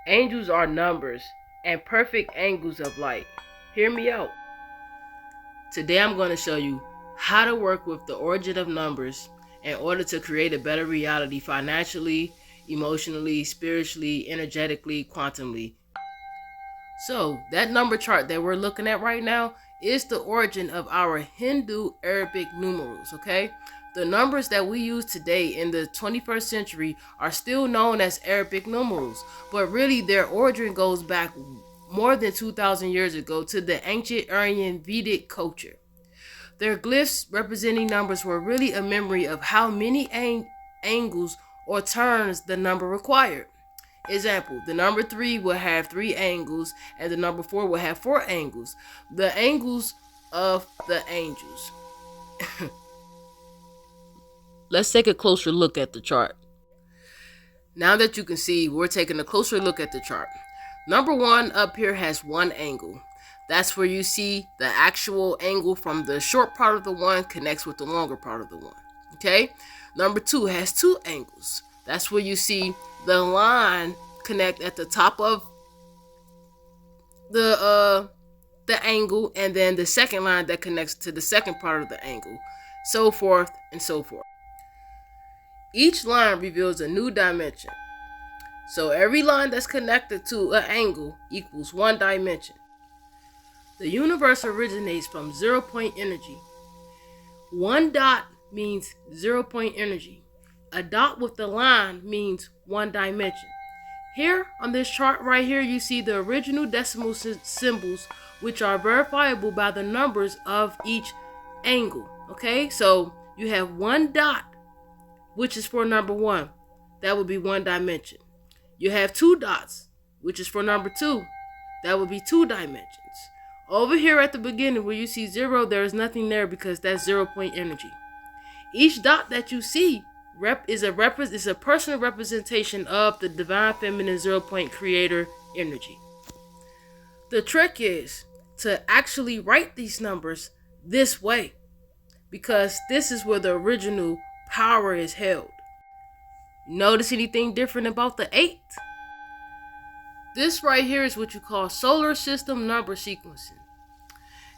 Angels are numbers and perfect angles of light. Hear me out. Today I'm going to show you how to work with the origin of numbers in order to create a better reality financially, emotionally, spiritually, energetically, quantumly. So that number chart that we're looking at right now is the origin of our Hindu Arabic numerals, okay? The numbers that we use today in the 21st century are still known as Arabic numerals, but really their origin goes back more than 2,000 years ago to the ancient Aryan Vedic culture. Their glyphs representing numbers were really a memory of how many angles or turns the number required. Example, the number 3 will have 3 angles and the number 4 will have 4 angles. The angles of the angels. Let's take a closer look at the chart. Now that you can see, we're taking a closer look at the chart. Number 1 up here has 1 angle. That's where you see the actual angle from the short part of the 1 connects with the longer part of the 1. Okay? Number 2 has 2 angles. That's where you see the line connect at the top of the angle, and then the second line that connects to the second part of the angle, so forth and so forth. Each line reveals a new dimension. So every line that's connected to an angle equals 1 dimension. The universe originates from 0-point energy. 1 dot means 0-point energy. A dot with the line means 1 dimension. Here on this chart right here, you see the original decimal symbols, which are verifiable by the numbers of each angle. Okay, so you have 1 dot, which is for number 1. That would be 1 dimension. You have 2 dots, which is for number 2. That would be 2 dimensions. Over here at the beginning where you see 0, there is nothing there because that's 0-point energy. Each dot that you see is a personal representation of the divine feminine 0-point creator energy. The trick is to actually write these numbers this way, because this is where the original power is held. Notice anything different about the 8? This right here is what you call solar system number sequencing.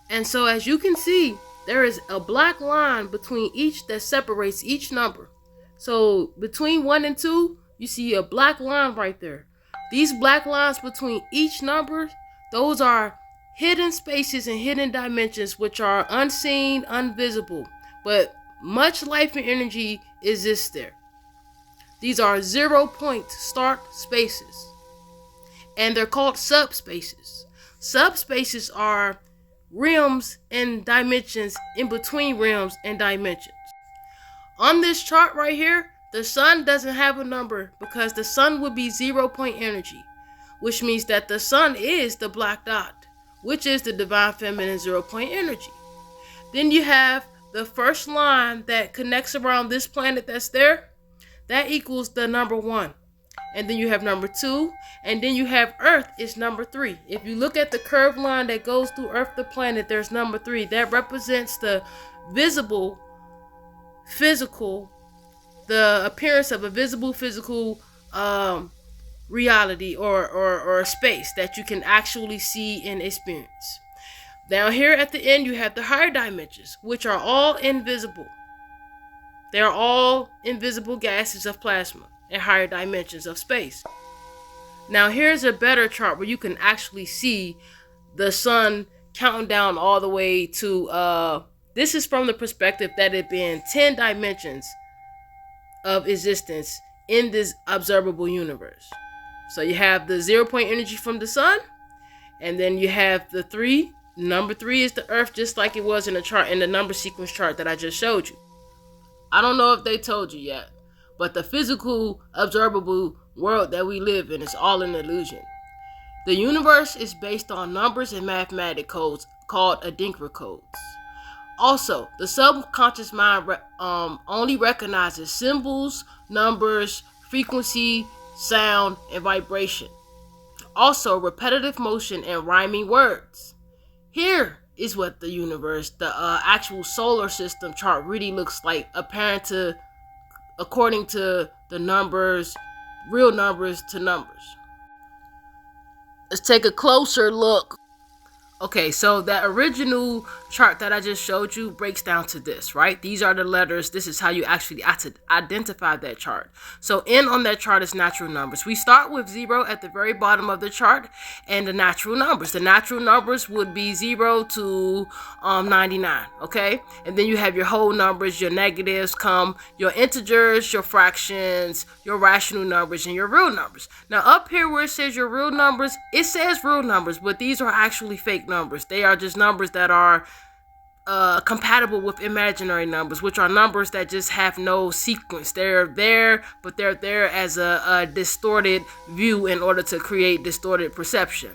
And so as you can see, there is a black line between each that separates each number. So between 1 and 2, you see a black line right there. These black lines between each number, those are hidden spaces and hidden dimensions which are unseen, invisible, but much life and energy exists there. These are 0-point start spaces, and they're called subspaces. Subspaces are realms and dimensions in between realms and dimensions. On this chart right here, the sun doesn't have a number because the sun would be 0-point energy, which means that the sun is the black dot, which is the divine feminine 0-point energy. Then you have the first line that connects around this planet that's there. That equals the number 1. And then you have number 2, and then you have Earth is number 3. If you look at the curved line that goes through Earth, the planet, there's number 3. That represents the visible, physical, the appearance of a visible, physical reality or space that you can actually see and experience. Down here at the end, you have the higher dimensions, which are all invisible. They are all invisible gases of plasma and higher dimensions of space. Now here's a better chart where you can actually see the sun counting down all the way to, this is from the perspective that it been 10 dimensions of existence in this observable universe. So you have the 0-point energy from the sun, and then you have the 3. Number 3 is the Earth, just like it was in the chart, in the number sequence chart that I just showed you. I don't know if they told you yet, but the physical, observable world that we live in is all an illusion. The universe is based on numbers and mathematic codes called Adinkra codes. Also, the subconscious mind only recognizes symbols, numbers, frequency, sound, and vibration. Also, repetitive motion and rhyming words. Here is what the universe, the actual solar system chart really looks like, according to the numbers, real numbers to numbers. Let's take a closer look. Okay, so that original chart that I just showed you breaks down to this, right? These are the letters. This is how you actually identify that chart. So N on that chart is natural numbers. We start with 0 at the very bottom of the chart and the natural numbers. The natural numbers would be 0 to 99, okay? And then you have your whole numbers, your negatives come, your integers, your fractions, your rational numbers, and your real numbers. Now up here where it says your real numbers, it says real numbers, but these are actually fake numbers. They are just numbers that are compatible with imaginary numbers, which are numbers that just have no sequence. They're there, but they're there as a distorted view in order to create distorted perception.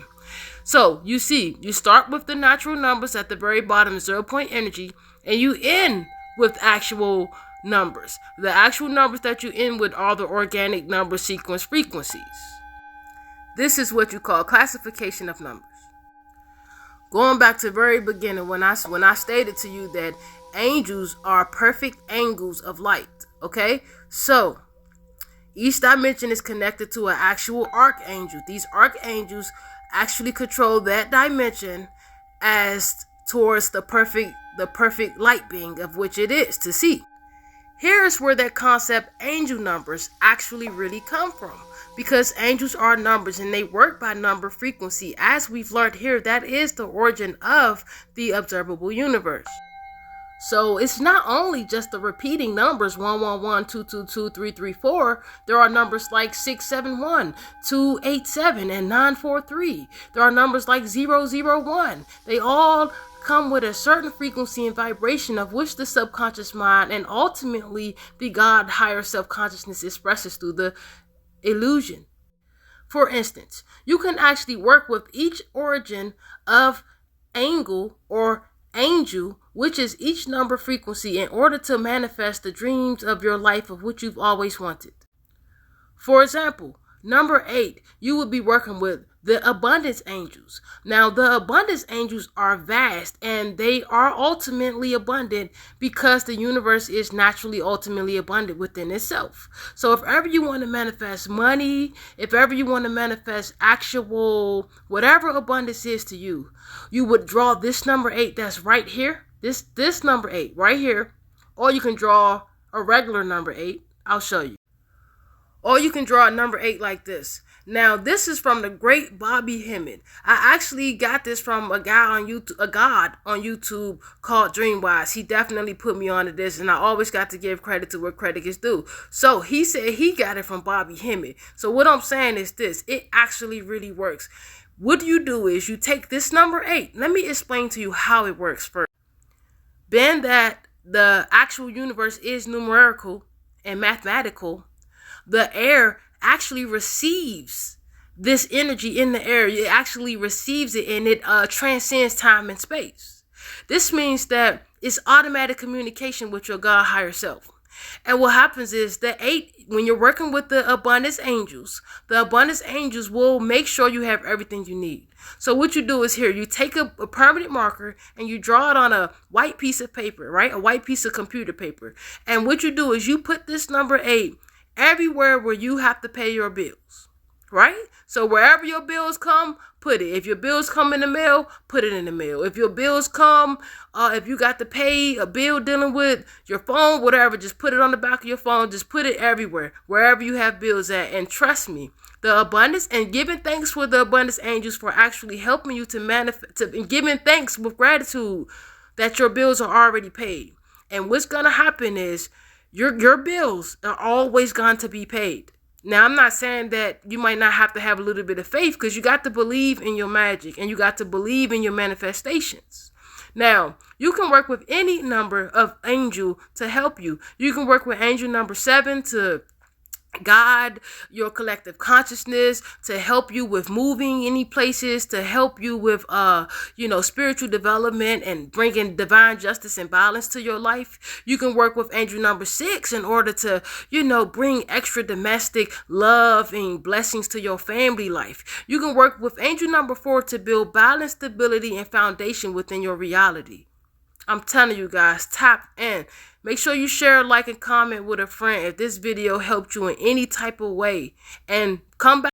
So you see, you start with the natural numbers at the very bottom, 0 point energy, and you end with actual numbers. The actual numbers that you end with are the organic number sequence frequencies. This is what you call classification of numbers. Going back to the very beginning, when I stated to you that angels are perfect angles of light, okay? So, each dimension is connected to an actual archangel. These archangels actually control that dimension as towards the perfect light being of which it is to see. Here's where that concept angel numbers actually really come from. Because angels are numbers and they work by number frequency. As we've learned here, that is the origin of the observable universe. So it's not only just the repeating numbers 111, 222, 334. There are numbers like 671, 287, and 943. There are numbers like 001. They all come with a certain frequency and vibration of which the subconscious mind and ultimately the God higher self-consciousness expresses through the illusion. For instance, you can actually work with each origin of angle or angel, which is each number frequency, in order to manifest the dreams of your life of which you've always wanted. For example, number 8, you would be working with the abundance angels. Now, the abundance angels are vast and they are ultimately abundant because the universe is naturally ultimately abundant within itself. So if ever you want to manifest money, if ever you want to manifest actual whatever abundance is to you, you would draw this number 8 that's right here, this number 8 right here, or you can draw a regular number 8. I'll show you. Or you can draw a number 8 like this. Now, this is from the great Bobby Hemmett. I actually got this from a god on YouTube called Dreamwise. He definitely put me onto this, and I always got to give credit to where credit is due. So he said he got it from Bobby Hemmett. So what I'm saying is this: it actually really works. What you do is you take this number 8. Let me explain to you how it works first. Being that the actual universe is numerical and mathematical, the air actually receives this energy in the air. It actually receives it, and it transcends time and space. This means that it's automatic communication with your God higher self. And what happens is the 8, when you're working with the abundance angels will make sure you have everything you need. So what you do is here, you take a permanent marker and you draw it on a white piece of paper, right? A white piece of computer paper. And what you do is you put this number 8 everywhere where you have to pay your bills, right? So wherever your bills come, put it. If your bills come in the mail, put it in the mail. If your bills come, if you got to pay a bill dealing with your phone, whatever, just put it on the back of your phone. Just put it everywhere, wherever you have bills at. And trust me, the abundance and giving thanks for the abundance angels for actually helping you to manifest, and giving thanks with gratitude that your bills are already paid. And what's going to happen is your bills are always going to be paid. Now, I'm not saying that you might not have to have a little bit of faith, because you got to believe in your magic and you got to believe in your manifestations. Now, you can work with any number of angel to help you. You can work with angel number 7 to guide your collective consciousness, to help you with moving any places, to help you with spiritual development and bringing divine justice and balance to your life. You can work with angel number 6 in order to bring extra domestic love and blessings to your family life. You can work with angel number 4 to build balance, stability, and foundation within your reality. I'm telling you guys, tap in. Make sure you share, like, and comment with a friend if this video helped you in any type of way. And come back.